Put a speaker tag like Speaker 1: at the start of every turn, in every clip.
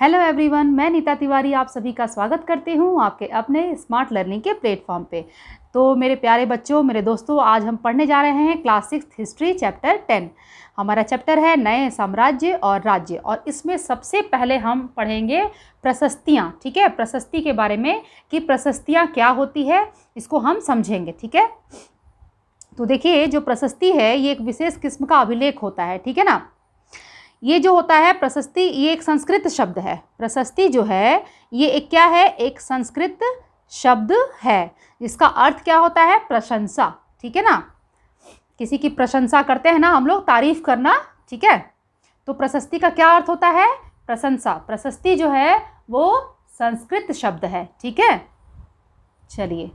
Speaker 1: Hello everyone, मैं नीता तिवारी आप सभी का स्वागत करती हूँ आपके अपने स्मार्ट लर्निंग के प्लेटफॉर्म पे। तो मेरे प्यारे बच्चों, मेरे दोस्तों, आज हम पढ़ने जा रहे हैं क्लास 6 हिस्ट्री चैप्टर 10। हमारा चैप्टर है नए साम्राज्य और राज्य, और इसमें सबसे पहले हम पढ़ेंगे प्रशस्तियाँ। ठीक है, प्रशस्ति के बारे में कि प्रशस्तियाँ क्या होती है, इसको हम समझेंगे। ठीक है, तो देखिए, जो प्रशस्ति है ये एक विशेष किस्म का अभिलेख होता है। ठीक है ना, ये जो होता है प्रशस्ति, ये एक संस्कृत शब्द है। प्रशस्ति जो है ये एक क्या है, एक संस्कृत शब्द है। इसका अर्थ क्या होता है, प्रशंसा। ठीक है ना, किसी की प्रशंसा करते हैं ना हम लोग, तारीफ करना। ठीक है, तो प्रशस्ति का क्या अर्थ होता है, प्रशंसा। प्रशस्ति जो है वो संस्कृत शब्द है। ठीक है, चलिए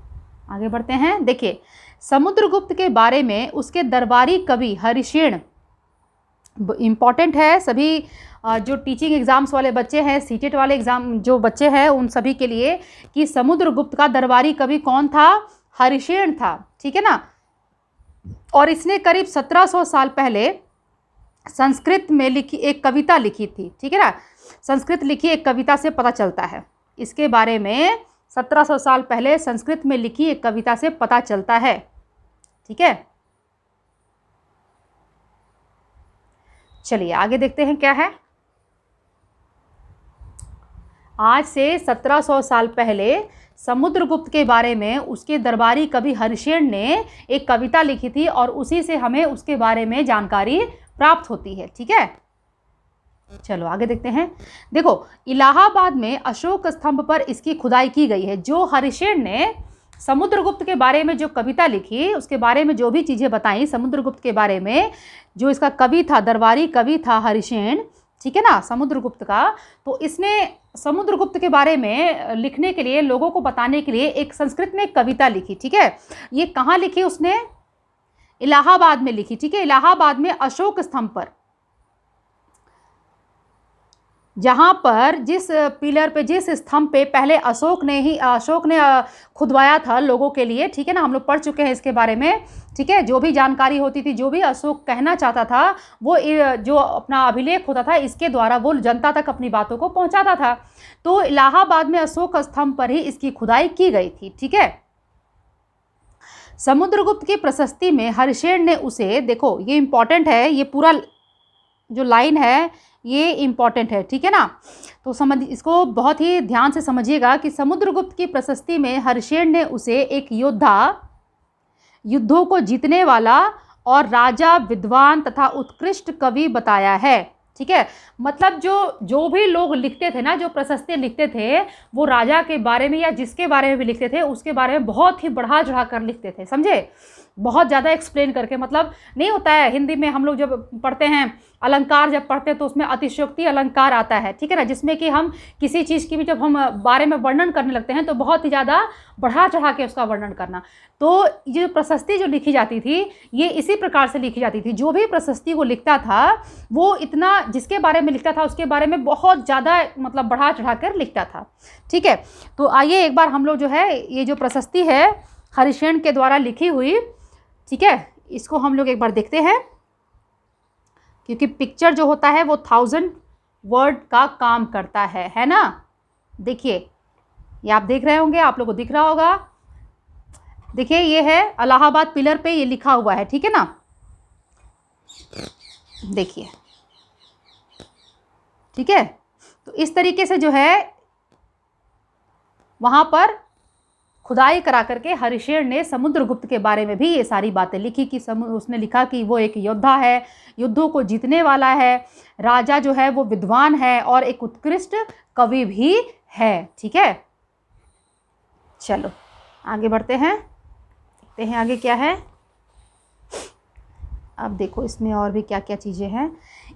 Speaker 1: आगे बढ़ते हैं। देखिए, समुद्रगुप्त के बारे में उसके दरबारी कवि हरिशेन, इम्पॉर्टेंट है सभी जो टीचिंग एग्ज़ाम्स वाले बच्चे हैं, सीटेट वाले एग्ज़ाम जो बच्चे हैं उन सभी के लिए, कि समुद्रगुप्त का दरबारी कवि कौन था, हरिशेन था। ठीक है ना, और इसने करीब 1700 साल पहले संस्कृत में लिखी एक कविता लिखी थी। ठीक है ना, संस्कृत लिखी एक कविता से पता चलता है इसके बारे में। 1700 साल पहले संस्कृत में लिखी एक कविता से पता चलता है। ठीक है, चलिए आगे देखते हैं क्या है। आज से 1700 साल पहले समुद्रगुप्त के बारे में उसके दरबारी कवि हरिशेन ने एक कविता लिखी थी, और उसी से हमें उसके बारे में जानकारी प्राप्त होती है। ठीक है, चलो आगे देखते हैं। देखो, इलाहाबाद में अशोक स्तंभ पर इसकी खुदाई की गई है। जो हरिशेन ने समुद्रगुप्त के बारे में जो कविता लिखी, उसके बारे में जो भी चीज़ें बताई समुद्रगुप्त के बारे में, जो इसका कवि था, दरबारी कवि था हरिशेन, ठीक है ना, समुद्रगुप्त का, तो इसने समुद्रगुप्त के बारे में लिखने के लिए, लोगों को बताने के लिए एक संस्कृत में एक कविता लिखी। ठीक है, ये कहाँ लिखी उसने, इलाहाबाद में लिखी। ठीक है, इलाहाबाद में अशोक स्तंभ पर, जहाँ पर जिस पिलर पे, जिस स्तंभ पे पहले अशोक ने खुदवाया था लोगों के लिए। ठीक है ना, हम लोग पढ़ चुके हैं इसके बारे में। ठीक है, जो भी जानकारी होती थी, जो भी अशोक कहना चाहता था, वो जो अपना अभिलेख होता था, इसके द्वारा वो जनता तक अपनी बातों को पहुँचाता था। तो इलाहाबाद में अशोक स्तंभ पर ही इसकी खुदाई की गई थी। ठीक है, समुद्रगुप्त की प्रशस्ति में हरिशेन ने उसे, देखो ये इंपॉर्टेंट है, ये पूरा जो लाइन है ये इम्पॉर्टेंट है। ठीक है ना, तो समझ, इसको बहुत ही ध्यान से समझिएगा कि समुद्रगुप्त की प्रशस्ति में हरिशेन ने उसे एक योद्धा, युद्धों को जीतने वाला और राजा, विद्वान तथा उत्कृष्ट कवि बताया है। ठीक है, मतलब जो भी लोग लिखते थे ना, जो प्रशस्ति लिखते थे, वो राजा के बारे में या जिसके बारे में भी लिखते थे, उसके बारे में बहुत ही बढ़ा चढ़ा कर लिखते थे। समझे, बहुत ज़्यादा एक्सप्लेन करके। मतलब नहीं होता है हिंदी में, हम लोग जब पढ़ते हैं अलंकार, जब पढ़ते हैं तो उसमें अतिशयोक्ति अलंकार आता है। ठीक है ना, जिसमें कि हम किसी चीज़ की भी जब हम बारे में वर्णन करने लगते हैं तो बहुत ही ज़्यादा बढ़ा चढ़ा के उसका वर्णन करना। तो ये प्रशस्ति जो लिखी जाती थी, ये इसी प्रकार से लिखी जाती थी। जो भी प्रशस्ति को लिखता था, वो इतना, जिसके बारे में लिखता था उसके बारे में बहुत ज़्यादा मतलब बढ़ा चढ़ा कर लिखता था। ठीक है, तो आइए एक बार हम लोग जो है, ये जो प्रशस्ति है हरिशेन के द्वारा लिखी हुई, ठीक है, इसको हम लोग एक बार देखते हैं, क्योंकि पिक्चर जो होता है वो 1000 वर्ड का काम करता है ना। देखिए, ये आप देख रहे होंगे, आप लोगों को दिख रहा होगा। देखिए, ये है इलाहाबाद पिलर पे ये लिखा हुआ है। ठीक है ना, देखिए, ठीक है, तो इस तरीके से जो है वहां पर खुदाई करा करके हरिशेन ने समुद्रगुप्त के बारे में भी ये सारी बातें लिखी, कि उसने लिखा कि वो एक योद्धा है, युद्धों को जीतने वाला है, राजा जो है वो विद्वान है, और एक उत्कृष्ट कवि भी है। ठीक है, चलो आगे बढ़ते हैं, देखते हैं आगे क्या है। अब देखो इसमें और भी क्या क्या चीज़ें हैं।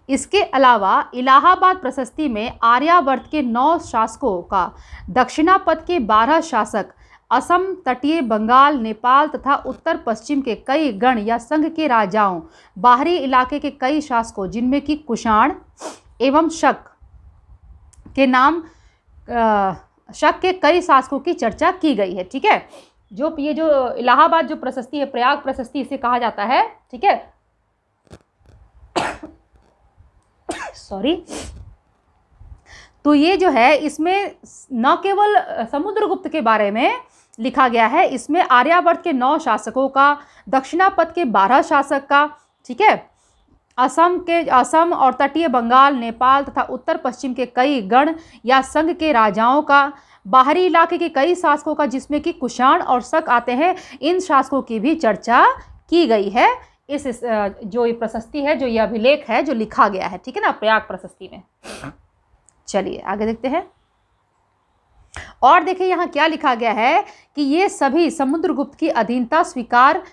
Speaker 1: इसके अलावा इलाहाबाद प्रशस्ति में आर्यावर्त के 9 शासकों का, दक्षिणापथ के 12 शासक, असम, तटीय बंगाल, नेपाल तथा उत्तर पश्चिम के कई गण या संघ के राजाओं, बाहरी इलाके के कई शासकों जिनमें कि कुषाण एवं शक के नाम, शक के कई शासकों की चर्चा की गई है। ठीक है, जो ये जो इलाहाबाद जो प्रशस्ति है, प्रयाग प्रशस्ति इसे कहा जाता है। ठीक है, सॉरी, तो ये जो है इसमें न केवल समुद्रगुप्त के बारे में लिखा गया है, इसमें आर्यावर्त के 9 शासकों का, दक्षिणापथ के 12 शासक का, ठीक है, असम और तटीय बंगाल, नेपाल तथा उत्तर पश्चिम के कई गण या संघ के राजाओं का, बाहरी इलाके के कई शासकों का जिसमें कि कुषाण और शक आते हैं, इन शासकों की भी चर्चा की गई है इस जो ये प्रशस्ति है, जो ये अभिलेख है जो लिखा गया है, ठीक है ना, प्रयाग प्रशस्ति में। चलिए आगे देखते हैं। और देखिए यहाँ क्या लिखा गया है कि ये सभी समुद्रगुप्त की अधीनता स्वीकार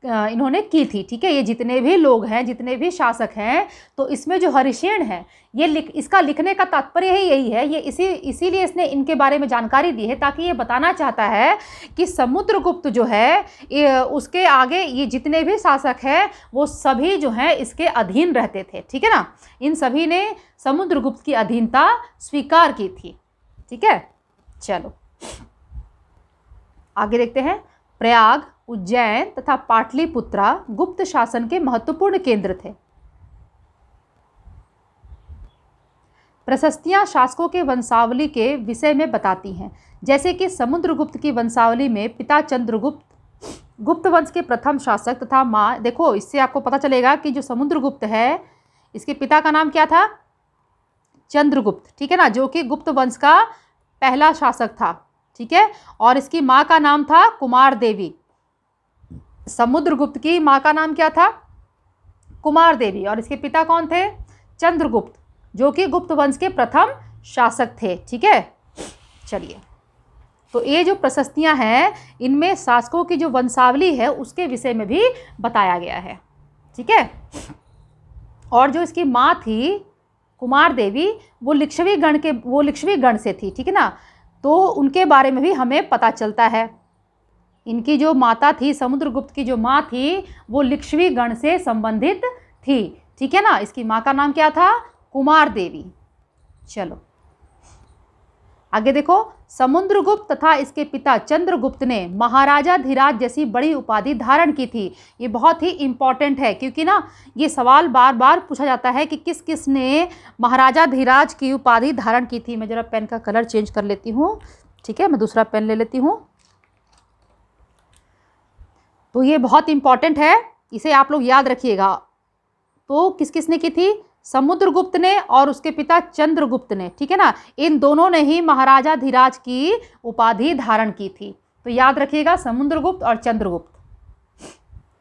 Speaker 1: इन्होंने की थी, ठीक है। ये जितने भी लोग हैं, जितने भी शासक हैं, तो इसमें जो हरिसेन है, ये इसका लिखने का तात्पर्य ही यही है, ये इसीलिए इसने इनके बारे में जानकारी दी है, ताकि ये बताना चाहता है कि समुद्रगुप्त जो है उसके आगे ये जितने भी शासक हैं वो सभी जो हैं इसके अधीन रहते थे, ठीक है ना। इन सभी ने समुद्रगुप्त की अधीनता स्वीकार की थी, ठीक है। चलो आगे देखते हैं। प्रयाग, उज्जैन तथा पाटलिपुत्रा गुप्त शासन के महत्वपूर्ण केंद्र थे। प्रशस्तियां शासकों के वंशावली के विषय में बताती हैं, जैसे कि समुद्रगुप्त की वंशावली में पिता चंद्रगुप्त गुप्त वंश के प्रथम शासक तथा माँ, देखो इससे आपको पता चलेगा कि जो समुद्रगुप्त है इसके पिता का नाम क्या था, चंद्रगुप्त, ठीक है ना, जो कि गुप्त वंश का पहला शासक था, ठीक है। और इसकी माँ का नाम था कुमार देवी। समुद्रगुप्त की माँ का नाम क्या था, कुमार देवी, और इसके पिता कौन थे, चंद्रगुप्त, जो कि गुप्त वंश के प्रथम शासक थे, ठीक है। चलिए, तो ये जो प्रशस्तियां हैं इनमें शासकों की जो वंशावली है उसके विषय में भी बताया गया है, ठीक है। और जो इसकी माँ थी कुमार देवी, वो लिच्छवी गण से थी, ठीक है ना, तो उनके बारे में भी हमें पता चलता है। इनकी जो माता थी, समुद्रगुप्त की जो माँ थी, वो लिच्छवी गण से संबंधित थी, ठीक है ना। इसकी माँ का नाम क्या था, कुमार देवी। चलो आगे देखो। समुद्रगुप्त तथा इसके पिता चंद्रगुप्त ने महाराजा धीराज जैसी बड़ी उपाधि धारण की थी। ये बहुत ही इम्पॉर्टेंट है, क्योंकि ना ये सवाल बार बार पूछा जाता है कि किस किस ने महाराजा धीराज की उपाधि धारण की थी। मैं जरा पेन का कलर चेंज कर लेती हूँ, ठीक है, मैं दूसरा पेन ले लेती हूँ। तो ये बहुत इम्पॉर्टेंट है, इसे आप लोग याद रखिएगा। तो किस किस ने की थी, समुद्रगुप्त ने और उसके पिता चंद्रगुप्त ने, ठीक है ना, इन दोनों ने ही महाराजा धीराज की उपाधि धारण की थी। तो याद रखिएगा, समुद्रगुप्त और चंद्रगुप्त।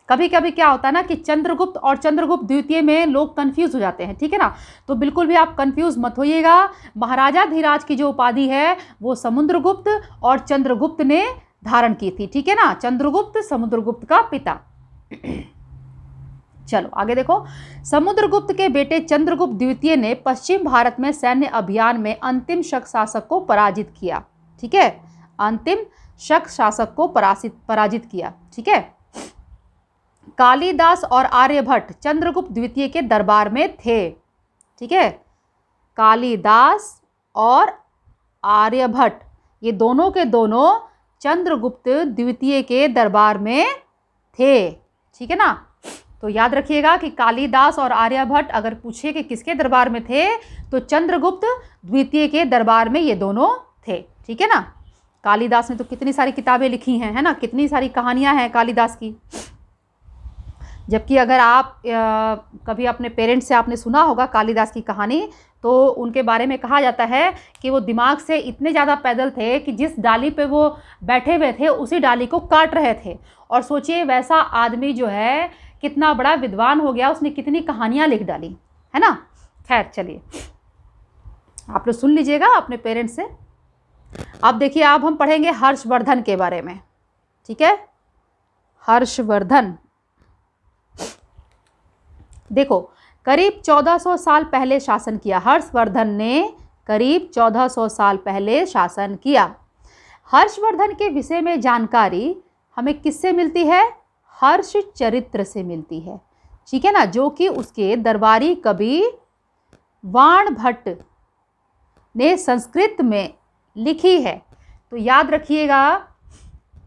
Speaker 1: कभी कभी क्या होता है ना कि चंद्रगुप्त और चंद्रगुप्त द्वितीय में लोग कंफ्यूज हो जाते हैं, ठीक है ना, तो बिल्कुल भी आप कंफ्यूज मत होइएगा। महाराजा धीराज की जो उपाधि है वो समुद्रगुप्त और चंद्रगुप्त ने धारण की थी, ठीक है ना, चंद्रगुप्त समुद्रगुप्त का पिता। चलो आगे देखो। समुद्रगुप्त के बेटे चंद्रगुप्त द्वितीय ने पश्चिम भारत में सैन्य अभियान में अंतिम शक शासक को पराजित किया, ठीक है, अंतिम शक शासक को पराजित किया, ठीक है। कालिदास और आर्यभट्ट चंद्रगुप्त द्वितीय के दरबार में थे, ठीक है। कालिदास और आर्यभट्ट ये दोनों के दोनों चंद्रगुप्त द्वितीय के दरबार में थे, ठीक है ना। तो याद रखिएगा कि कालिदास और आर्यभट्ट अगर पूछे कि किसके दरबार में थे, तो चंद्रगुप्त द्वितीय के दरबार में ये दोनों थे, ठीक है ना। कालिदास ने तो कितनी सारी किताबें लिखी हैं, है ना, कितनी सारी कहानियां हैं कालिदास की। जबकि अगर आप कभी अपने पेरेंट्स से आपने सुना होगा कालिदास की कहानी, तो उनके बारे में कहा जाता है कि वो दिमाग से इतने ज़्यादा पैदल थे कि जिस डाली पे वो बैठे हुए थे उसी डाली को काट रहे थे। और सोचिए वैसा आदमी जो है कितना बड़ा विद्वान हो गया, उसने कितनी कहानियाँ लिख डाली, है ना। खैर चलिए, आप लोग सुन लीजिएगा अपने पेरेंट्स से। अब देखिए, अब हम पढ़ेंगे हर्षवर्धन के बारे में, ठीक है। हर्षवर्धन, देखो, करीब 1400 साल पहले शासन किया। हर्षवर्धन ने करीब 1400 साल पहले शासन किया। हर्षवर्धन के विषय में जानकारी हमें किससे मिलती है, हर्ष चरित्र से मिलती है, ठीक है ना, जो कि उसके दरबारी कवि वाणभट्ट ने संस्कृत में लिखी है। तो याद रखिएगा,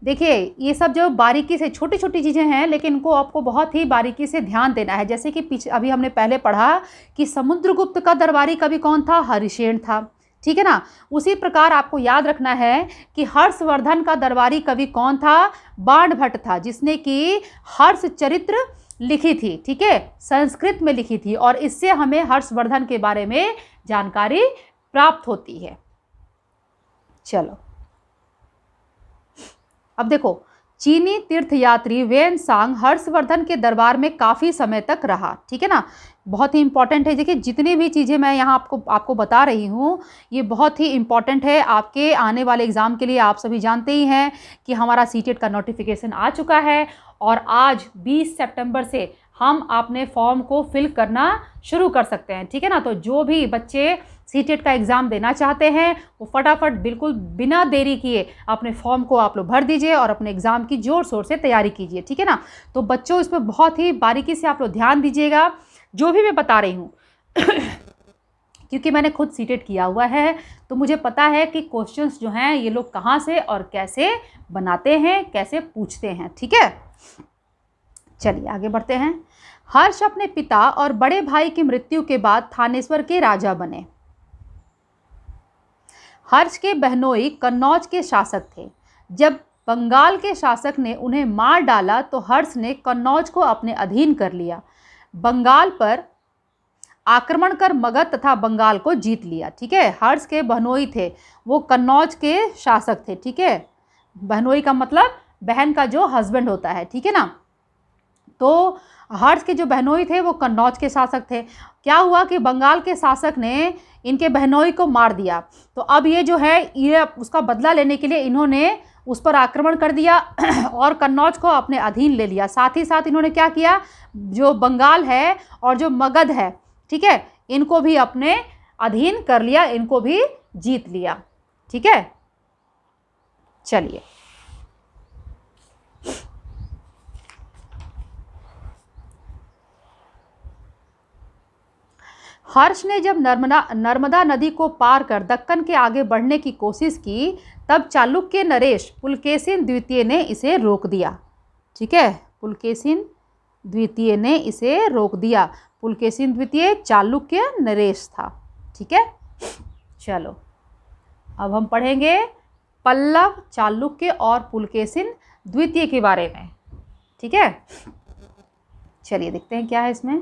Speaker 1: देखिए ये सब जो बारीकी से छोटी छोटी चीज़ें हैं, लेकिन इनको आपको बहुत ही बारीकी से ध्यान देना है। जैसे कि पीछे अभी हमने पहले पढ़ा कि समुद्रगुप्त का दरबारी कवि कौन था, हरिसेन था, ठीक है ना। उसी प्रकार आपको याद रखना है कि हर्षवर्धन का दरबारी कवि कौन था? बाणभट्ट था, जिसने कि हर्ष चरित्र लिखी थी, ठीक है, संस्कृत में लिखी थी, और इससे हमें हर्षवर्धन के बारे में जानकारी प्राप्त होती है। चलो अब देखो, चीनी तीर्थयात्री वेनसांग हर्षवर्धन के दरबार में काफ़ी समय तक रहा, ठीक है ना। बहुत ही इंपॉर्टेंट है। देखिए, जितनी भी चीज़ें मैं यहाँ आपको बता रही हूँ, ये बहुत ही इंपॉर्टेंट है आपके आने वाले एग्ज़ाम के लिए। आप सभी जानते ही हैं कि हमारा सीटेट का नोटिफिकेशन आ चुका है, और आज 20 सितंबर से हम अपने फॉर्म को फिल करना शुरू कर सकते हैं, ठीक है ना। तो जो भी बच्चे सीटेट का एग्ज़ाम देना चाहते हैं, वो फटाफट बिल्कुल बिना देरी किए अपने फॉर्म को आप लोग भर दीजिए और अपने एग्ज़ाम की ज़ोर शोर से तैयारी कीजिए, ठीक है ना। तो बच्चों, इस पर बहुत ही बारीकी से आप लोग ध्यान दीजिएगा जो भी मैं बता रही हूँ क्योंकि मैंने खुद सीटेट किया हुआ है, तो मुझे पता है कि क्वेश्चंस जो हैं ये लोग कहाँ से और कैसे बनाते हैं, कैसे पूछते हैं, ठीक है। चलिए आगे बढ़ते हैं। हर्ष अपने पिता और बड़े भाई की मृत्यु के बाद थानेश्वर के राजा बने। हर्ष के बहनोई कन्नौज के शासक थे। जब बंगाल के शासक ने उन्हें मार डाला तो हर्ष ने कन्नौज को अपने अधीन कर लिया। बंगाल पर आक्रमण कर मगध तथा बंगाल को जीत लिया, ठीक है। हर्ष के बहनोई थे, वो कन्नौज के शासक थे, ठीक है। बहनोई का मतलब बहन का जो हस्बैंड होता है, ठीक है ना। तो हर्ष के जो बहनोई थे वो कन्नौज के शासक थे। क्या हुआ कि बंगाल के शासक ने इनके बहनोई को मार दिया, तो अब ये जो है ये उसका बदला लेने के लिए इन्होंने उस पर आक्रमण कर दिया और कन्नौज को अपने अधीन ले लिया। साथ ही साथ इन्होंने क्या किया, जो बंगाल है और जो मगध है, ठीक है, इनको भी अपने अधीन कर लिया, इनको भी जीत लिया, ठीक है। चलिए हर्ष ने जब नर्मदा नदी को पार कर दक्कन के आगे बढ़ने की कोशिश की, तब चालुक्य नरेश पुलकेशिन द्वितीय ने इसे रोक दिया, ठीक है। पुलकेशिन द्वितीय ने इसे रोक दिया। पुलकेशिन द्वितीय चालुक्य नरेश था, ठीक है। चलो अब हम पढ़ेंगे पल्लव, चालुक्य और पुलकेशिन द्वितीय के बारे में, ठीक है। चलिए देखते हैं क्या है इसमें।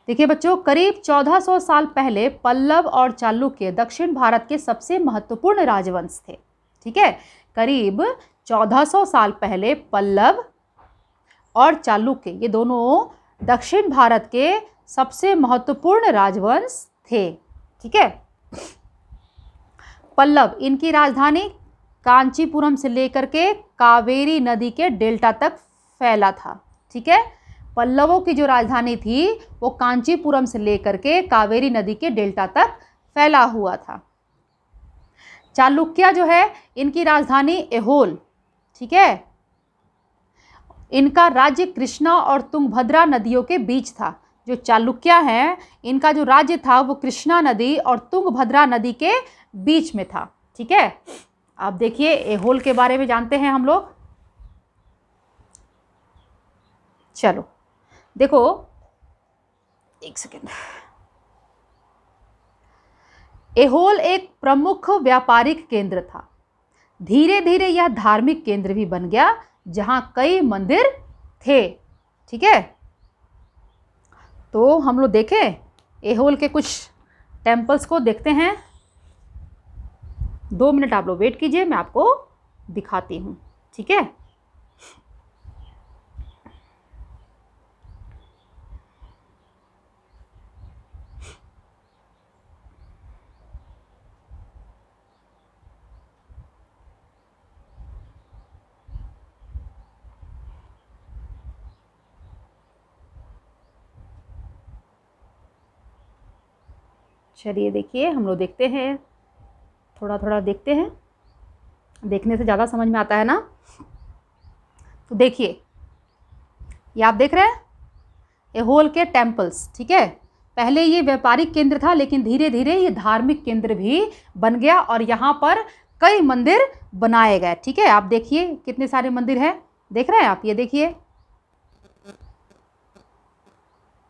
Speaker 1: देखिए बच्चों, करीब 1400 साल पहले पल्लव और चालुक्य दक्षिण भारत के सबसे महत्वपूर्ण राजवंश थे, ठीक है। करीब 1400 साल पहले पल्लव और चालुक्य ये दोनों दक्षिण भारत के सबसे महत्वपूर्ण राजवंश थे, ठीक है। पल्लव, इनकी राजधानी कांचीपुरम से लेकर के कावेरी नदी के डेल्टा तक फैला था, ठीक है। पल्लवों की जो राजधानी थी वो कांचीपुरम से लेकर के कावेरी नदी के डेल्टा तक फैला हुआ था। चालुक्य जो है इनकी राजधानी ऐहोल, ठीक है। इनका राज्य कृष्णा और तुंगभद्रा नदियों के बीच था। जो चालुक्य हैं इनका जो राज्य था वो कृष्णा नदी और तुंगभद्रा नदी के बीच में था, ठीक है। अब देखिए ऐहोल के बारे में जानते हैं हम लोग। चलो देखो, एक सेकेंड। ऐहोल एक प्रमुख व्यापारिक केंद्र था। धीरे धीरे यह धार्मिक केंद्र भी बन गया, जहां कई मंदिर थे, ठीक है। तो हम लोग देखें ऐहोल के कुछ टेम्पल्स को देखते हैं। 2 मिनट आप लोग वेट कीजिए, मैं आपको दिखाती हूँ, ठीक है। चलिए देखिए, हम लोग देखते हैं, थोड़ा थोड़ा देखते हैं, देखने से ज़्यादा समझ में आता है ना। तो देखिए ये आप देख रहे हैं ऐहोल के टेम्पल्स, ठीक है। पहले ये व्यापारिक केंद्र था, लेकिन धीरे धीरे ये धार्मिक केंद्र भी बन गया और यहाँ पर कई मंदिर बनाए गए, ठीक है। आप देखिए कितने सारे मंदिर हैं, देख रहे हैं आप, ये देखिए,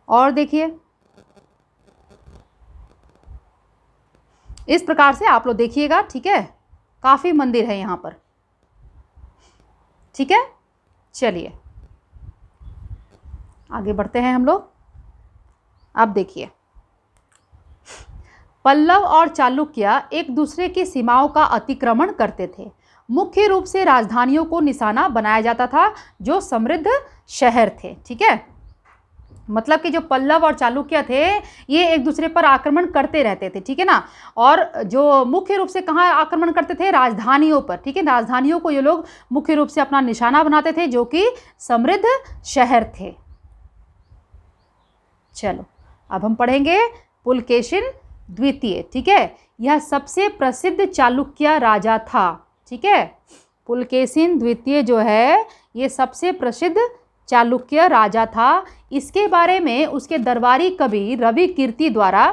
Speaker 1: और देखिए इस प्रकार से आप लोग देखिएगा, ठीक है। काफ़ी मंदिर है यहाँ पर, ठीक है। चलिए आगे बढ़ते हैं हम लोग। अब देखिए, पल्लव और चालुक्य एक दूसरे की सीमाओं का अतिक्रमण करते थे। मुख्य रूप से राजधानियों को निशाना बनाया जाता था जो समृद्ध शहर थे, ठीक है। मतलब कि जो पल्लव और चालुक्य थे ये एक दूसरे पर आक्रमण करते रहते थे, ठीक है ना। और जो मुख्य रूप से कहाँ आक्रमण करते थे, राजधानियों पर, ठीक है। राजधानियों को ये लोग मुख्य रूप से अपना निशाना बनाते थे जो कि समृद्ध शहर थे। चलो अब हम पढ़ेंगे पुलकेशिन द्वितीय, ठीक है। यह सबसे प्रसिद्ध चालुक्य राजा था, ठीक है। पुलकेशिन द्वितीय जो है ये सबसे प्रसिद्ध चालुक्य राजा था। इसके बारे में उसके दरबारी कवि रवि कीर्ति द्वारा,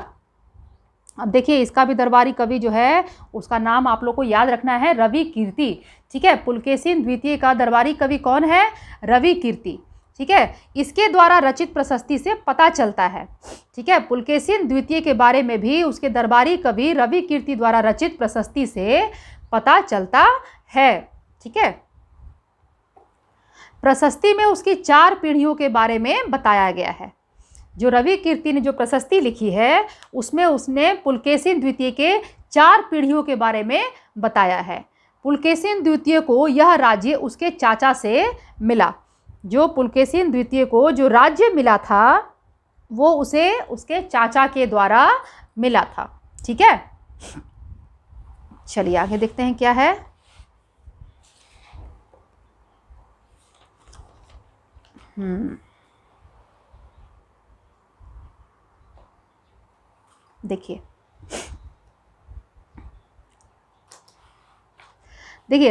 Speaker 1: अब देखिए इसका भी दरबारी कवि जो है उसका नाम आप लोग को याद रखना है, रवि कीर्ति, ठीक है। पुलकेशिन द्वितीय का दरबारी कवि कौन है, रवि कीर्ति, ठीक है। इसके द्वारा रचित प्रशस्ति से पता चलता है, ठीक है। पुलकेशिन द्वितीय के बारे में भी उसके दरबारी कवि रवि कीर्ति द्वारा रचित प्रशस्ति से पता चलता है, ठीक है। प्रशस्ति में उसकी 4 पीढ़ियों के बारे में बताया गया है। जो रवि कीर्ति ने जो प्रशस्ति लिखी है उसमें उसने पुलकेशिन द्वितीय के 4 पीढ़ियों के बारे में बताया है। पुलकेशिन द्वितीय को यह राज्य उसके चाचा से मिला। जो पुलकेशिन द्वितीय को जो राज्य मिला था वो उसे उसके चाचा के द्वारा मिला था, ठीक है। चलिए आगे देखते हैं क्या है। देखिए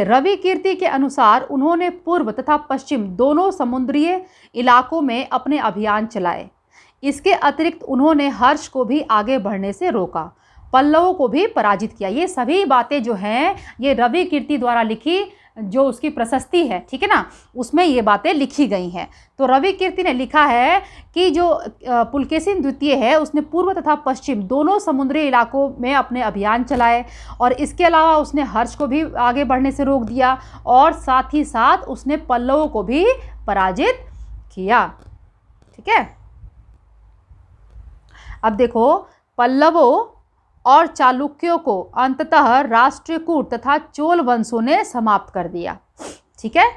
Speaker 1: रवि कीर्ति के अनुसार उन्होंने पूर्व तथा पश्चिम दोनों समुद्रीय इलाकों में अपने अभियान चलाए। इसके अतिरिक्त उन्होंने हर्ष को भी आगे बढ़ने से रोका, पल्लवों को भी पराजित किया। ये सभी बातें जो हैं ये रवि कीर्ति द्वारा लिखी जो उसकी प्रशस्ति है, ठीक है ना, उसमें ये बातें लिखी गई हैं। तो रवि कीर्ति ने लिखा है कि जो पुलकेशिन द्वितीय है उसने पूर्व तथा पश्चिम दोनों समुद्री इलाकों में अपने अभियान चलाए और इसके अलावा उसने हर्ष को भी आगे बढ़ने से रोक दिया और साथ ही साथ उसने पल्लवों को भी पराजित किया, ठीक है। अब देखो, पल्लवों और चालुक्यों को अंततः राष्ट्रकूट तथा चोल वंशों ने समाप्त कर दिया, ठीक है।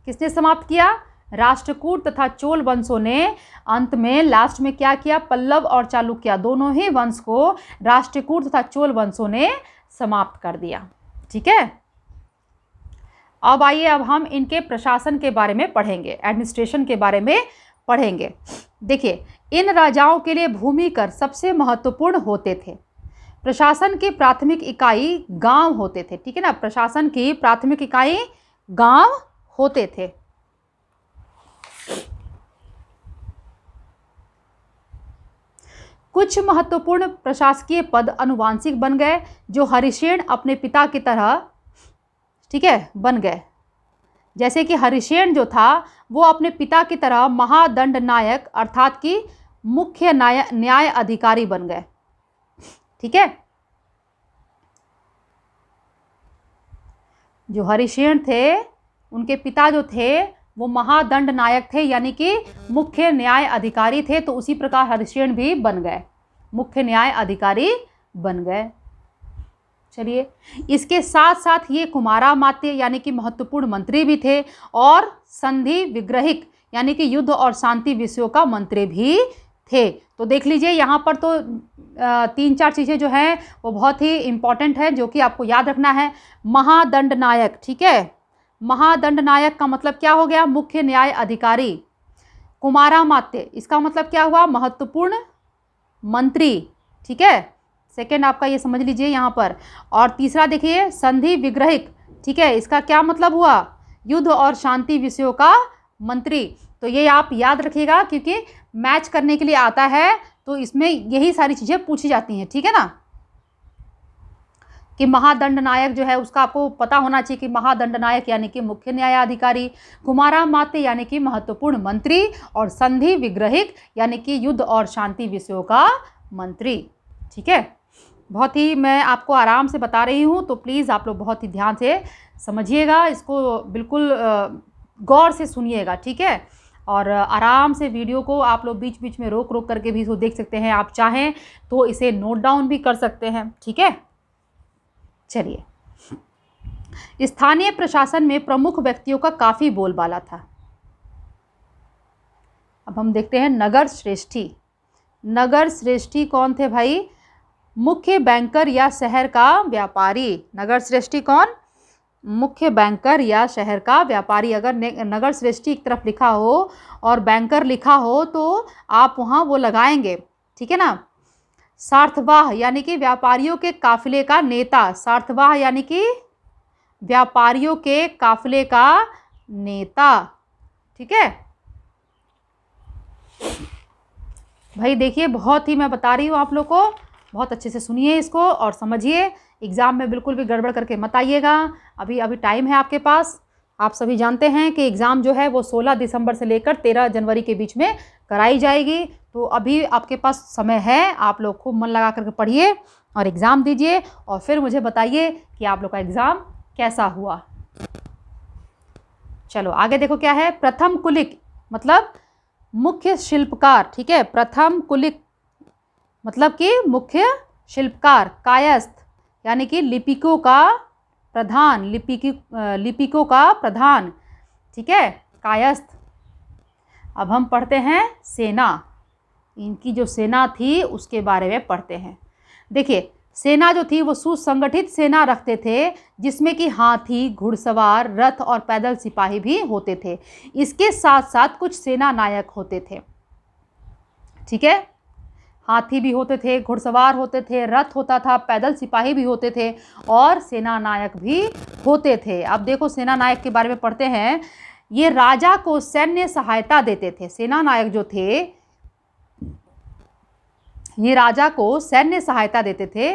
Speaker 1: किसने समाप्त किया, राष्ट्रकूट तथा चोल वंशों ने अंत में लास्ट में क्या किया, पल्लव और चालुक्य दोनों ही वंश को राष्ट्रकूट तथा चोल वंशों ने समाप्त कर दिया, ठीक है। अब आइए, अब हम इनके प्रशासन के बारे में पढ़ेंगे, एडमिनिस्ट्रेशन के बारे में पढ़ेंगे। देखिए, इन राजाओं के लिए भूमि कर सबसे महत्वपूर्ण होते थे। प्रशासन की प्राथमिक इकाई गांव होते थे, ठीक है ना। प्रशासन की प्राथमिक इकाई गांव होते थे। कुछ महत्वपूर्ण प्रशासकीय पद अनुवांशिक बन गए जो हरिसेन अपने पिता की तरह, ठीक है, बन गए। जैसे कि हरिसेन जो था वो अपने पिता की तरह महादंड नायक अर्थात कि मुख्य न्याय अधिकारी बन गए, ठीक है। जो हरिसेन थे उनके पिता जो थे वो महादंड नायक थे यानी कि मुख्य न्याय अधिकारी थे, तो उसी प्रकार हरिसेन भी बन गए, मुख्य न्याय अधिकारी बन गए। चलिए, इसके साथ साथ ये कुमारामात्य यानी कि महत्वपूर्ण मंत्री भी थे और संधि विग्रहिक यानी कि युद्ध और शांति विषयों का मंत्री भी थे। तो देख लीजिए यहाँ पर तो 3-4 चीज़ें जो हैं वो बहुत ही इम्पॉर्टेंट है जो कि आपको याद रखना है। महादंड नायक, ठीक है, महादंड नायक का मतलब क्या हो गया, मुख्य न्याय अधिकारी। कुमारामात्य इसका मतलब क्या हुआ, महत्वपूर्ण मंत्री, ठीक है। सेकेंड आपका ये समझ लीजिए यहाँ पर। और तीसरा देखिए संधि विग्रहिक, ठीक है, इसका क्या मतलब हुआ, युद्ध और शांति विषयों का मंत्री। तो ये आप याद रखिएगा क्योंकि मैच करने के लिए आता है, तो इसमें यही सारी चीज़ें पूछी जाती हैं, ठीक है ना। कि महादंड नायक जो है उसका आपको पता होना चाहिए कि महादंड नायक यानी कि मुख्य न्यायाधिकारी, कुमारामात्य यानी कि महत्वपूर्ण मंत्री और संधि विग्रहिक यानी कि युद्ध और शांति विषयों का मंत्री, ठीक है। बहुत ही मैं आपको आराम से बता रही हूँ, तो प्लीज़ आप लोग बहुत ही ध्यान से समझिएगा, इसको बिल्कुल गौर से सुनिएगा, ठीक है। और आराम से वीडियो को आप लोग बीच बीच में रोक रोक करके भी इसको देख सकते हैं, आप चाहें तो इसे नोट डाउन भी कर सकते हैं, ठीक है। चलिए, स्थानीय प्रशासन में प्रमुख व्यक्तियों का काफ़ी बोलबाला था। अब हम देखते हैं नगर श्रेष्ठी। नगर श्रेष्ठी कौन थे भाई? मुख्य बैंकर या शहर का व्यापारी। नगर श्रेष्ठी कौन? मुख्य बैंकर या शहर का व्यापारी। अगर नगर श्रेष्ठी एक तरफ लिखा हो और बैंकर लिखा हो तो आप वहाँ वो लगाएंगे, ठीक है ना। सार्थवाह यानी कि व्यापारियों के काफिले का नेता। सार्थवाह यानी कि व्यापारियों के काफिले का नेता, ठीक है भाई। देखिए, बहुत ही मैं बता रही हूँ आप लोग को, बहुत अच्छे से सुनिए इसको और समझिए। एग्ज़ाम में बिल्कुल भी गड़बड़ करके मत आइएगा। अभी टाइम है आपके पास। आप सभी जानते हैं कि एग्ज़ाम जो है वो 16 दिसंबर से लेकर 13 जनवरी के बीच में कराई जाएगी। तो अभी आपके पास समय है, आप लोग खूब मन लगा करके पढ़िए और एग्ज़ाम दीजिए और फिर मुझे बताइए कि आप लोग का एग्ज़ाम कैसा हुआ। चलो आगे देखो क्या है। प्रथम कुलिक मतलब मुख्य शिल्पकार, ठीक है। प्रथम कुलिक मतलब कि मुख्य शिल्पकार। कायस्थ यानी कि लिपिकों का प्रधान। लिपिकों का प्रधान, ठीक है, कायस्थ। अब हम पढ़ते हैं सेना। इनकी जो सेना थी उसके बारे में पढ़ते हैं। देखिए, सेना जो थी वो सुसंगठित सेना रखते थे, जिसमें कि हाथी, घुड़सवार, रथ और पैदल सिपाही भी होते थे। इसके साथ साथ कुछ सेना नायक होते थे, ठीक है। हाथी भी होते थे, घुड़सवार होते थे, रथ होता था, पैदल सिपाही भी होते थे और सेना नायक भी होते थे। अब देखो, सेना नायक के बारे में पढ़ते हैं। ये राजा को सैन्य सहायता देते थे। सेना नायक जो थे ये राजा को सैन्य सहायता देते थे।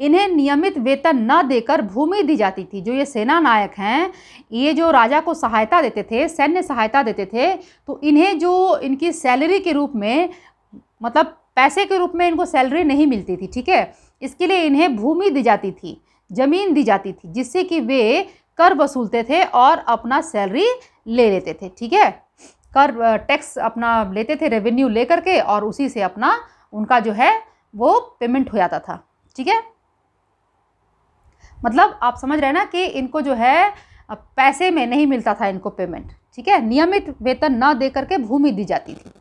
Speaker 1: इन्हें नियमित वेतन न देकर भूमि दी जाती थी। जो ये सेना नायक हैं, ये जो राजा को सहायता देते थे, सैन्य सहायता देते थे, तो इन्हें जो इनकी सैलरी के रूप में, मतलब पैसे के रूप में इनको सैलरी नहीं मिलती थी, ठीक है। इसके लिए इन्हें भूमि दी जाती थी, ज़मीन दी जाती थी, जिससे कि वे कर वसूलते थे और अपना सैलरी ले लेते थे, ठीक है। कर टैक्स अपना लेते थे, रेवेन्यू ले करके, और उसी से अपना उनका जो है वो पेमेंट हो जाता था, ठीक है। मतलब आप समझ रहे हैं ना कि इनको जो है पैसे में नहीं मिलता था इनको पेमेंट, ठीक है। नियमित वेतन न दे करके भूमि दी जाती थी।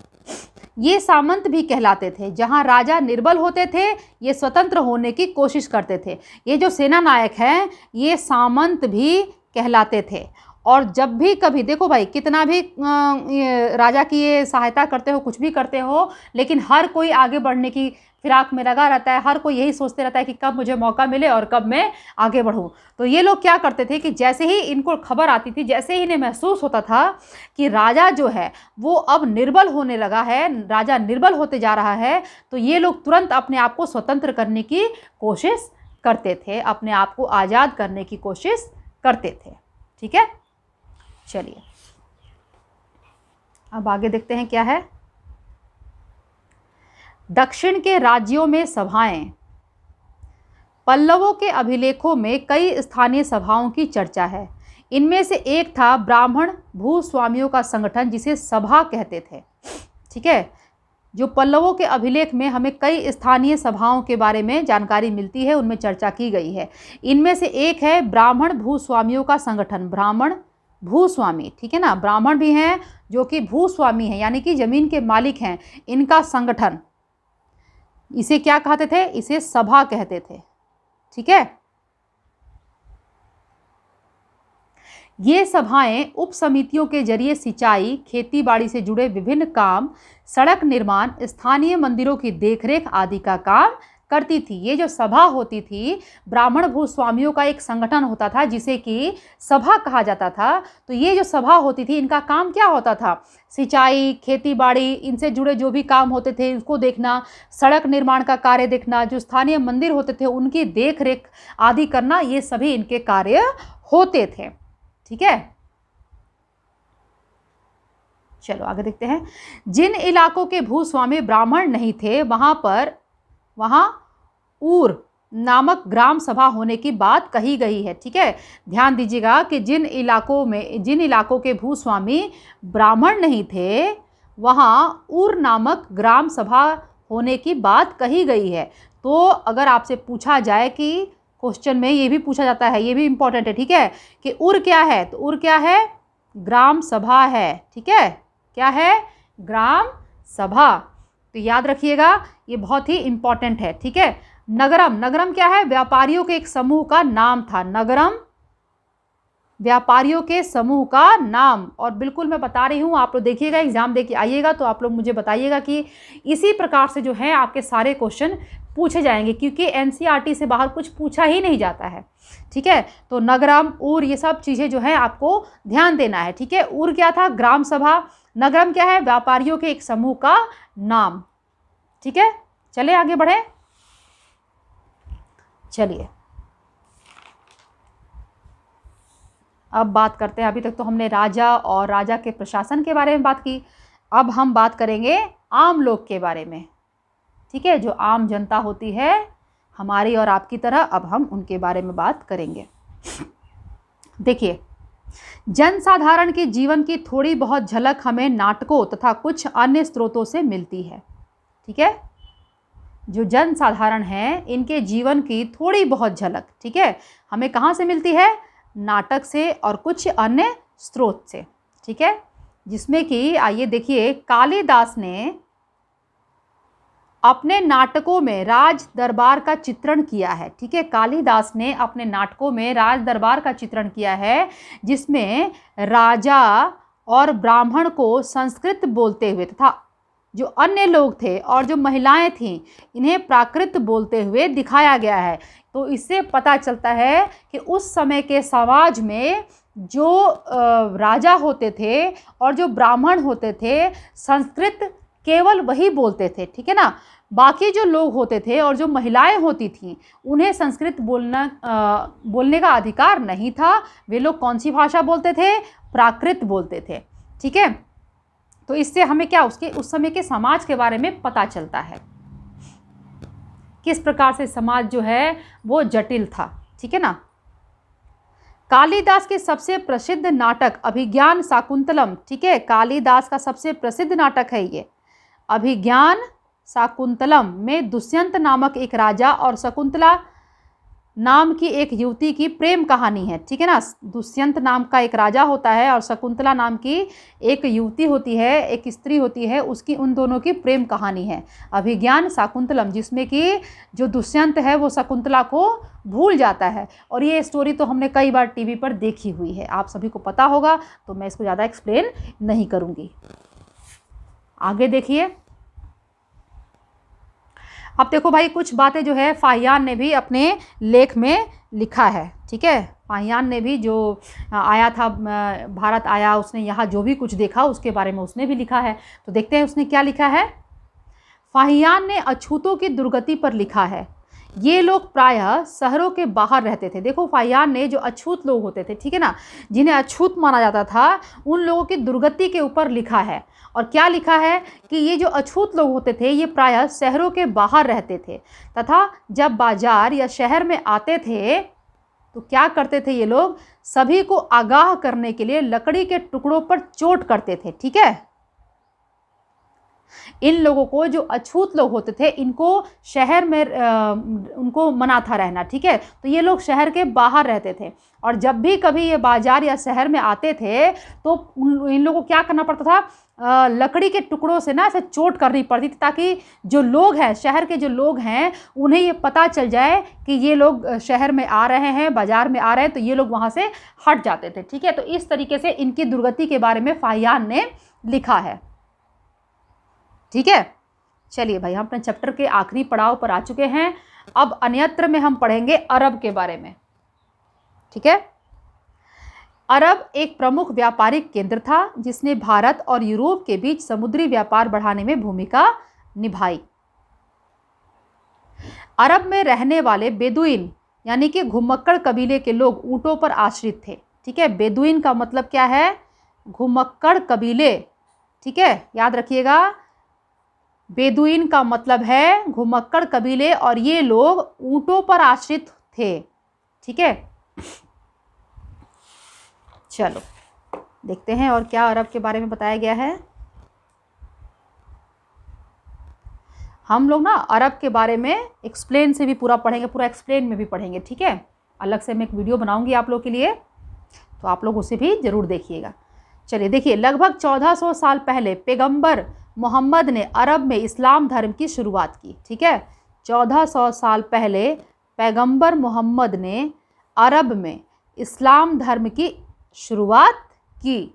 Speaker 1: ये सामंत भी कहलाते थे। जहां राजा निर्बल होते थे, ये स्वतंत्र होने की कोशिश करते थे। ये जो सेना नायक हैं ये सामंत भी कहलाते थे। और जब भी कभी देखो भाई, कितना भी राजा की ये सहायता करते हो, कुछ भी करते हो, लेकिन हर कोई आगे बढ़ने की फिराक में लगा रहता है। हर कोई यही सोचते रहता है कि कब मुझे मौका मिले और कब मैं आगे बढ़ूं। तो ये लोग क्या करते थे कि जैसे ही इनको खबर आती थी, जैसे ही इन्हें महसूस होता था कि राजा जो है वो अब निर्बल होने लगा है, राजा निर्बल होते जा रहा है, तो ये लोग तुरंत अपने आप को स्वतंत्र करने की कोशिश करते थे, अपने आप को आज़ाद करने की कोशिश करते थे, ठीक है। चलिए अब आगे देखते हैं क्या है। दक्षिण के राज्यों में सभाएं। पल्लवों के अभिलेखों में कई स्थानीय सभाओं की चर्चा है। इनमें से एक था ब्राह्मण भूस्वामियों का संगठन, जिसे सभा कहते थे, ठीक है। जो पल्लवों के अभिलेख में हमें कई स्थानीय सभाओं के बारे में जानकारी मिलती है, उनमें चर्चा की गई है। इनमें से एक है ब्राह्मण भूस्वामियों का संगठन। ब्राह्मण भूस्वामी, ठीक है ना, ब्राह्मण भी हैं जो कि भूस्वामी हैं, यानी कि जमीन के मालिक हैं, इनका संगठन, इसे क्या कहते थे? इसे सभा कहते थे, ठीक है। ये सभाएं उप समितियों के जरिए सिंचाई, खेती बाड़ी से जुड़े विभिन्न काम, सड़क निर्माण, स्थानीय मंदिरों की देखरेख आदि का काम करती थी। ये जो सभा होती थी, ब्राह्मण भूस्वामियों का एक संगठन होता था जिसे कि सभा कहा जाता था। तो ये जो सभा होती थी, इनका काम क्या होता था? सिंचाई, खेती बाड़ी, इनसे जुड़े जो भी काम होते थे उसको देखना, सड़क निर्माण का कार्य देखना, जो स्थानीय मंदिर होते थे उनकी देख रेख आदि करना, ये सभी इनके कार्य होते थे, ठीक है। चलो आगे देखते हैं। जिन इलाकों के भूस्वामी ब्राह्मण नहीं थे, वहां ऊर नामक ग्राम सभा होने की बात कही गई है। ठीक है, ध्यान दीजिएगा कि जिन इलाकों के भूस्वामी ब्राह्मण नहीं थे वहाँ उर नामक ग्राम सभा होने की बात कही गई है। तो अगर आपसे पूछा जाए कि क्वेश्चन में ये भी पूछा जाता है, ये भी इम्पोर्टेंट है, ठीक है, कि उर क्या है, तो उर क्या है, ग्राम सभा है। ठीक है, क्या है, ग्राम सभा। तो याद रखिएगा, ये बहुत ही इम्पोर्टेंट है। ठीक है, नगरम क्या है, व्यापारियों के एक समूह का नाम था। नगरम व्यापारियों के समूह का नाम। और बिल्कुल मैं बता रही हूँ, आप लोग देखिएगा, एग्जाम देके आइएगा तो आप लोग मुझे बताइएगा कि इसी प्रकार से जो है आपके सारे क्वेश्चन पूछे जाएंगे, क्योंकि एनसीईआरटी से बाहर कुछ पूछा ही नहीं जाता है। ठीक है, तो नगरम, उर, ये सब चीज़ें जो है आपको ध्यान देना है। ठीक है, उर क्या था, ग्राम सभा। नगरम क्या है, व्यापारियों के एक समूह का नाम। ठीक है, चलिए आगे बढ़े। चलिए अब बात करते हैं, अभी तक तो हमने राजा और राजा के प्रशासन के बारे में बात की, अब हम बात करेंगे आम लोग के बारे में। ठीक है, जो आम जनता होती है हमारी और आपकी तरह, अब हम उनके बारे में बात करेंगे। देखिए, जनसाधारण के जीवन की थोड़ी बहुत झलक हमें नाटकों तथा कुछ अन्य स्रोतों से मिलती है। ठीक है, जो जनसाधारण हैं इनके जीवन की थोड़ी बहुत झलक, ठीक है, हमें कहाँ से मिलती है, नाटक से और कुछ अन्य स्रोत से। ठीक है, जिसमें कि आइए देखिए, कालिदास ने अपने नाटकों में राज दरबार का चित्रण किया है। ठीक है, कालिदास ने अपने नाटकों में राज दरबार का चित्रण किया है, जिसमें राजा और ब्राह्मण को संस्कृत बोलते हुए तथा जो अन्य लोग थे और जो महिलाएं थीं इन्हें प्राकृत बोलते हुए दिखाया गया है। तो इससे पता चलता है कि उस समय के समाज में जो राजा होते थे और जो ब्राह्मण होते थे संस्कृत केवल वही बोलते थे। ठीक है ना, बाकी जो लोग होते थे और जो महिलाएं होती थीं उन्हें संस्कृत बोलने का अधिकार नहीं था। वे लोग कौन सी भाषा बोलते थे, प्राकृत बोलते थे। ठीक है, तो इससे हमें क्या उसके उस समय के समाज के बारे में पता चलता है, किस प्रकार से समाज जो है वो जटिल था। ठीक है ना, कालिदास के सबसे प्रसिद्ध नाटक अभिज्ञान शाकुंतलम। ठीक है, कालिदास का सबसे प्रसिद्ध नाटक है ये अभिज्ञान शाकुंतलम में दुष्यंत नामक एक राजा और शकुंतला नाम की एक युवती की प्रेम कहानी है। ठीक है ना, दुष्यंत नाम का एक राजा होता है और शकुंतला नाम की एक युवती होती है, एक स्त्री होती है, उसकी उन दोनों की प्रेम कहानी है अभिज्ञान शाकुंतलम, जिसमें कि जो दुष्यंत है वो शकुंतला को भूल जाता है। और ये स्टोरी तो हमने कई बार टीवी पर देखी हुई है, आप सभी को पता होगा, तो मैं इसको ज़्यादा एक्सप्लेन नहीं करूँगी। आगे देखिए, अब देखो भाई, कुछ बातें जो है फाहियान ने भी अपने लेख में लिखा है। ठीक है, फाहियान ने भी जो आया था, भारत आया, उसने यहाँ जो भी कुछ देखा उसके बारे में उसने भी लिखा है। तो देखते हैं उसने क्या लिखा है। फाहियान ने अछूतों की दुर्गति पर लिखा है। ये लोग प्रायः शहरों के बाहर रहते थे। देखो, फाहियान ने जो अछूत लोग होते थे, ठीक है ना, जिन्हें अछूत माना जाता था, उन लोगों की दुर्गति के ऊपर लिखा है। और क्या लिखा है कि ये जो अछूत लोग होते थे ये प्रायः शहरों के बाहर रहते थे तथा जब बाजार या शहर में आते थे तो क्या करते थे, ये लोग सभी को आगाह करने के लिए लकड़ी के टुकड़ों पर चोट करते थे। ठीक है, इन लोगों को, जो अछूत लोग होते थे, इनको शहर में उनको मना था रहना। ठीक है, तो ये लोग शहर के बाहर रहते थे और जब भी कभी ये बाजार या शहर में आते थे तो इन लोगों को क्या करना पड़ता था, लकड़ी के टुकड़ों से ना ऐसे चोट करनी पड़ती थी, ताकि जो लोग हैं, शहर के जो लोग हैं, उन्हें ये पता चल जाए कि ये लोग शहर में आ रहे हैं, बाजार में आ रहे हैं, तो ये लोग वहाँ से हट जाते थे। ठीक है, तो इस तरीके से इनकी दुर्गति के बारे में फाहियान ने लिखा है। ठीक है, चलिए भाई, हम अपने चैप्टर के आखिरी पड़ाव पर आ चुके हैं। अब अन्यत्र में हम पढ़ेंगे अरब के बारे में। ठीक है, अरब एक प्रमुख व्यापारिक केंद्र था जिसने भारत और यूरोप के बीच समुद्री व्यापार बढ़ाने में भूमिका निभाई। अरब में रहने वाले बेदुइन यानी कि घुमक्कड़ कबीले के लोग ऊंटों पर आश्रित थे। ठीक है, बेदुइन का मतलब क्या है, घुमक्कड़ कबीले। ठीक है, याद रखिएगा, बेदुइन का मतलब है घुमक्कड़ कबीले और ये लोग ऊंटों पर आश्रित थे। ठीक है, चलो देखते हैं और क्या अरब के बारे में बताया गया है। हम लोग ना अरब के बारे में एक्सप्लेन से भी पूरा पढ़ेंगे, पूरा एक्सप्लेन में भी पढ़ेंगे। ठीक है, अलग से मैं एक वीडियो बनाऊंगी आप लोग के लिए, तो आप लोग उसे भी ज़रूर देखिएगा। चलिए देखिए, लगभग 1400 साल पहले पैगंबर मोहम्मद ने अरब में इस्लाम धर्म की शुरुआत की। ठीक है, 1400 साल पहले पैगंबर मोहम्मद ने अरब में इस्लाम धर्म की शुरुआत की।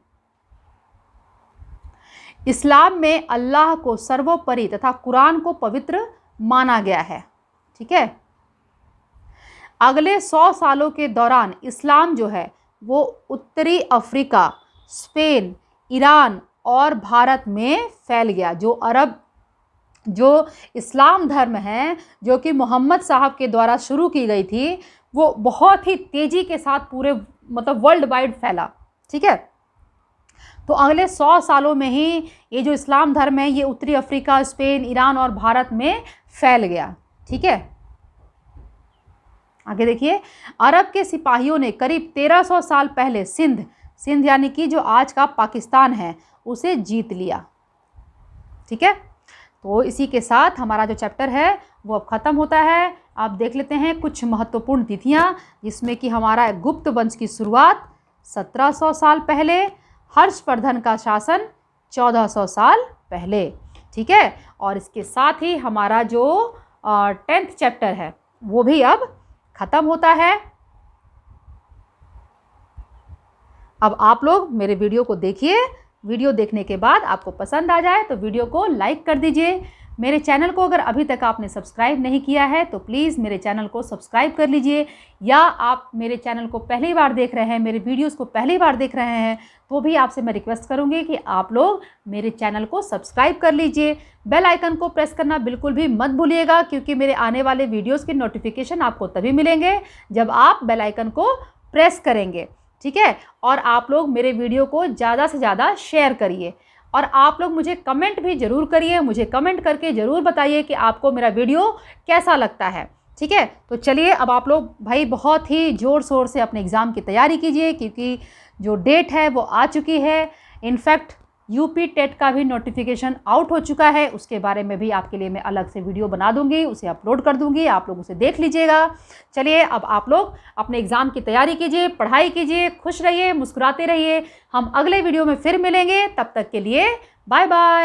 Speaker 1: इस्लाम में अल्लाह को सर्वोपरि तथा कुरान को पवित्र माना गया है। ठीक है, अगले 100 सालों के दौरान इस्लाम जो है वो उत्तरी अफ्रीका, स्पेन, ईरान और भारत में फैल गया। जो इस्लाम धर्म है, जो कि मोहम्मद साहब के द्वारा शुरू की गई थी, वो बहुत ही तेज़ी के साथ पूरे मतलब वर्ल्ड वाइड फैला। ठीक है, तो अगले 100 सालों में ही ये जो इस्लाम धर्म है ये उत्तरी अफ्रीका, स्पेन, ईरान और भारत में फैल गया। ठीक है, आगे देखिए, अरब के सिपाहियों ने करीब 1300 साल पहले सिंध यानी कि जो आज का पाकिस्तान है उसे जीत लिया। ठीक है, तो इसी के साथ हमारा जो चैप्टर है वो अब ख़त्म होता है। आप देख लेते हैं कुछ महत्वपूर्ण तिथियां, जिसमें कि हमारा गुप्त वंश की शुरुआत 1700 साल पहले, हर्षवर्धन का शासन 1400 साल पहले। ठीक है, और इसके साथ ही हमारा जो 10th चैप्टर है वो भी अब ख़त्म होता है। अब आप लोग मेरे वीडियो को देखिए, वीडियो देखने के बाद आपको पसंद आ जाए तो वीडियो को लाइक कर दीजिए। मेरे चैनल को अगर अभी तक आपने सब्सक्राइब नहीं किया है तो प्लीज़ मेरे चैनल को सब्सक्राइब कर लीजिए, या आप मेरे चैनल को पहली बार देख रहे हैं, मेरे वीडियोस को पहली बार देख रहे हैं, तो भी आपसे मैं रिक्वेस्ट करूंगी कि आप लोग मेरे चैनल को सब्सक्राइब कर लीजिए। बेल आइकन को प्रेस करना बिल्कुल भी मत भूलिएगा, क्योंकि मेरे आने वाले वीडियोज़ के नोटिफिकेशन आपको तभी मिलेंगे जब आप बेल आइकन को प्रेस करेंगे। ठीक है, और आप लोग मेरे वीडियो को ज़्यादा से ज़्यादा शेयर करिए, और आप लोग मुझे कमेंट भी ज़रूर करिए, मुझे कमेंट करके ज़रूर बताइए कि आपको मेरा वीडियो कैसा लगता है। ठीक है, तो चलिए अब आप लोग भाई बहुत ही ज़ोर शोर से अपने एग्ज़ाम की तैयारी कीजिए, क्योंकि जो डेट है वो आ चुकी है। इनफैक्ट यूपी टेट का भी नोटिफिकेशन आउट हो चुका है, उसके बारे में भी आपके लिए मैं अलग से वीडियो बना दूंगी, उसे अपलोड कर दूंगी, आप लोग उसे देख लीजिएगा। चलिए अब आप लोग अपने एग्ज़ाम की तैयारी कीजिए, पढ़ाई कीजिए, खुश रहिए, मुस्कुराते रहिए। हम अगले वीडियो में फिर मिलेंगे, तब तक के लिए बाय बाय।